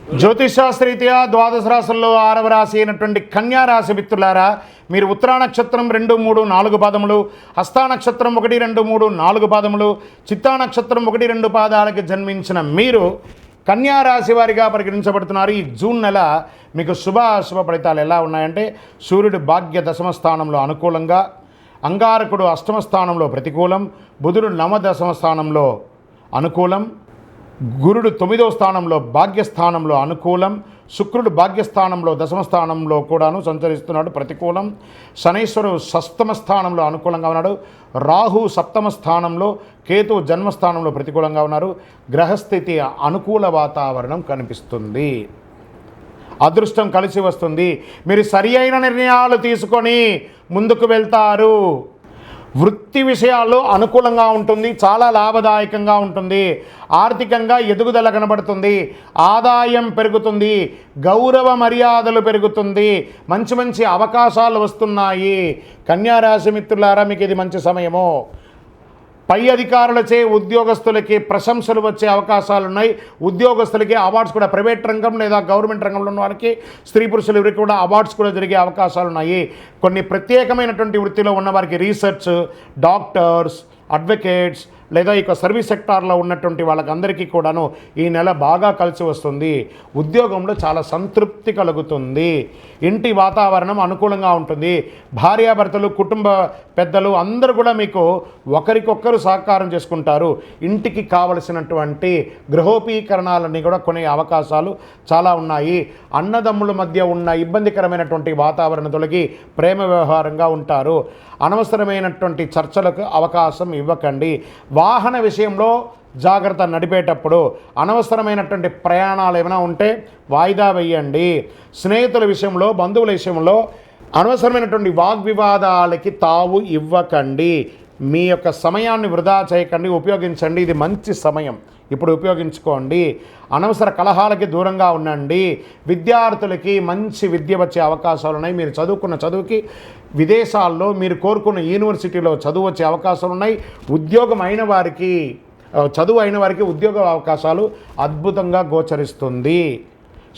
జ్యోతిషాస్త్రరీత్యా ద్వాదశ రాశుల్లో 6వ రాశి అయినటువంటి కన్యా రాశి మిత్రులారా, మీరు ఉత్తరా నక్షత్రం 2, 3, 4 పాదములు, హస్తా నక్షత్రం 1, 2, 3, 4 పాదములు, చిత్తా నక్షత్రం 1, 2 పాదాలకి జన్మించిన మీరు కన్యా రాశి వారిగా పరిగణించబడుతున్నారు. ఈ జూన్ నెల మీకు శుభ ఫలితాలు ఎలా ఉన్నాయంటే, సూర్యుడు భాగ్య దశమ స్థానంలో అనుకూలంగా, అంగారకుడు అష్టమ స్థానంలో ప్రతికూలం, బుధుడు నవదశమ స్థానంలో అనుకూలం, గురుడు 9వ స్థానంలో భాగ్యస్థానంలో అనుకూలం, శుక్రుడు భాగ్యస్థానంలో దశమ స్థానంలో కూడాను సంచరిస్తున్నాడు ప్రతికూలం, శనైశ్వరుడు షష్టమ స్థానంలో అనుకూలంగా ఉన్నాడు, రాహు సప్తమ స్థానంలో, కేతు జన్మస్థానంలో ప్రతికూలంగా ఉన్నారు. గ్రహస్థితి అనుకూల వాతావరణం కనిపిస్తుంది. అదృష్టం కలిసి వస్తుంది. మీరు సరి అయిన నిర్ణయాలు తీసుకొని ముందుకు వెళ్తారు. వృత్తి విషయాల్లో అనుకూలంగా ఉంటుంది, చాలా లాభదాయకంగా ఉంటుంది. ఆర్థికంగా ఎదుగుదల కనబడుతుంది, ఆదాయం పెరుగుతుంది, గౌరవ మర్యాదలు పెరుగుతుంది, మంచి మంచి అవకాశాలు వస్తున్నాయి. కన్యా రాశి మిత్రులారా, మీకు ఇది మంచి సమయము. పై అధికారులచే ఉద్యోగస్తులకి ప్రశంసలు వచ్చే అవకాశాలు ఉన్నాయి. ఉద్యోగస్తులకి అవార్డ్స్ కూడా, ప్రైవేట్ రంగం లేదా గవర్నమెంట్ రంగంలో ఉన్న వారికి, స్త్రీ పురుషులు ఎవరికి కూడా అవార్డ్స్ కూడా జరిగే అవకాశాలు ఉన్నాయి. కొన్ని ప్రత్యేకమైనటువంటి వృత్తిలో ఉన్న వారికి రీసెర్చ్, డాక్టర్స్, అడ్వకేట్స్ లేదా ఇక సర్వీస్ సెక్టార్లో ఉన్నటువంటి వాళ్ళకందరికీ కూడాను ఈ నెల బాగా కలిసి వస్తుంది. ఉద్యోగంలో చాలా సంతృప్తి కలుగుతుంది. ఇంటి వాతావరణం అనుకూలంగా ఉంటుంది. భార్యాభర్తలు, కుటుంబ పెద్దలు అందరూ కూడా మీకు ఒకరికొకరు సహకారం చేసుకుంటారు. ఇంటికి కావలసినటువంటి గృహోపీకరణాలన్నీ కూడా కొనే అవకాశాలు చాలా ఉన్నాయి. అన్నదమ్ముల మధ్య ఉన్న ఇబ్బందికరమైనటువంటి వాతావరణం తొలగి ప్రేమ వ్యవహారంగా ఉంటారు. అనవసరమైనటువంటి చర్చలకు అవకాశం ఇవ్వకండి. వాహన విషయంలో జాగ్రత్త. నడిపేటప్పుడు అనవసరమైనటువంటి ప్రయాణాలు ఏమైనా ఉంటే వాయిదా వేయండి. స్నేహితుల విషయంలో, బంధువుల విషయంలో అనవసరమైనటువంటి వాగ్వివాదాలకి తావు ఇవ్వకండి. మీ యొక్క సమయాన్ని వృధా చేయకండి, ఉపయోగించండి. ఇది మంచి సమయం, ఇప్పుడు ఉపయోగించుకోండి. అనవసర కలహాలకి దూరంగా ఉండండి. విద్యార్థులకి మంచి విద్య వచ్చే అవకాశాలు ఉన్నాయి. మీరు చదువుకున్న చదువుకి విదేశాల్లో మీరు కోరుకున్న యూనివర్సిటీలో చదువు వచ్చే అవకాశాలు ఉన్నాయి. ఉద్యోగం అయిన వారికి, చదువు అయిన వారికి ఉద్యోగ అవకాశాలు అద్భుతంగా గోచరిస్తుంది.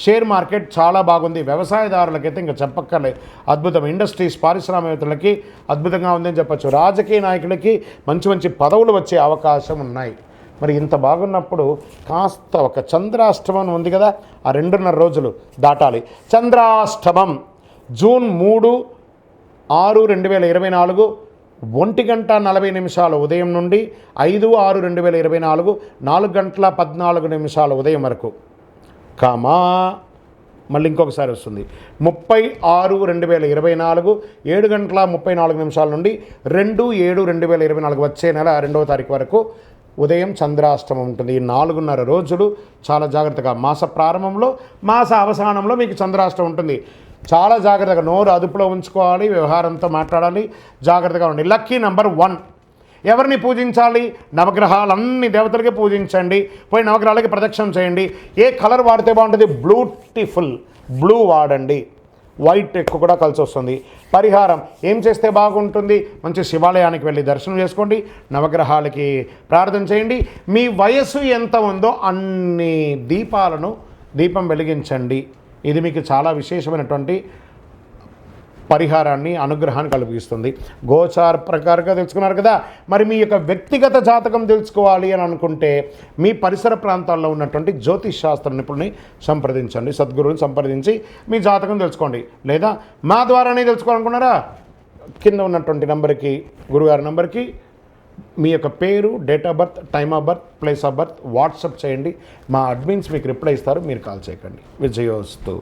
షేర్ మార్కెట్ చాలా బాగుంది. వ్యవసాయదారులకైతే ఇంకా చెప్పక్కర్లేదు, అద్భుతం. ఇండస్ట్రీస్, పారిశ్రామికవేత్తలకి అద్భుతంగా ఉందని చెప్పచ్చు. రాజకీయ నాయకులకి మంచి మంచి పదవులు వచ్చే అవకాశం ఉన్నాయి. మరి ఇంత బాగున్నప్పుడు కాస్త ఒక చంద్రాష్టమం ఉంది కదా, ఆ 2.5 రోజులు దాటాలి. చంద్రాష్టమం జూన్ 3, 6, 2024 1:40 ఉదయం నుండి 5, 6, 2024 4:14 ఉదయం వరకు. కామా మళ్ళీ ఇంకొకసారి వస్తుంది 30, 6, 2024 7:34 నుండి 2, 7, 2024 వచ్చే నెల 2వ తారీఖు వరకు ఉదయం చంద్రాష్టమం ఉంటుంది. ఈ 4.5 రోజులు చాలా జాగ్రత్తగా, మాస ప్రారంభంలో, మాస అవసానంలో మీకు చంద్రాష్టమం ఉంటుంది. చాలా జాగ్రత్తగా నోరు అదుపులో ఉంచుకోవాలి, వ్యవహారంతో మాట్లాడాలి, జాగ్రత్తగా ఉండి. Lucky number 1. ఎవరిని పూజించాలి? నవగ్రహాలన్నీ దేవతలకి పూజించండి. పోయి నవగ్రహాలకి ప్రదక్షిణం చేయండి. ఏ కలర్ వాడితే బాగుంటుంది? బ్యూటిఫుల్ బ్లూ వాడండి. వైట్ ఎక్కువ కూడా కలిసి వస్తుంది. పరిహారం ఏం చేస్తే బాగుంటుంది? మంచి శివాలయానికి వెళ్ళి దర్శనం చేసుకోండి, నవగ్రహాలకి ప్రార్థన చేయండి. మీ వయస్సు ఎంత ఉందో అన్ని దీపం వెలిగించండి. ఇది మీకు చాలా విశేషమైనటువంటి పరిహారాన్ని, అనుగ్రహాన్ని కలిగిస్తుంది. గోచార ప్రకారంగా తెలుసుకున్నారు కదా. మరి మీ యొక్క వ్యక్తిగత జాతకం తెలుసుకోవాలి అని అనుకుంటే మీ పరిసర ప్రాంతాల్లో ఉన్నటువంటి జ్యోతిష్ శాస్త్ర నిపుణుని సంప్రదించండి, సద్గురువుని సంప్రదించి మీ జాతకం తెలుసుకోండి. లేదా మా ద్వారానే తెలుసుకోవాలనుకున్నారా, కింద ఉన్నటువంటి నెంబర్కి, గురుగారి నెంబర్కి మీ యొక్క పేరు, date of birth, time of birth, place of birth WhatsApp చేయండి. మా అడ్మిన్స్ మీకు రిప్లై ఇస్తారు, మీరు కాల్ చేయకండి. విజయోస్తు.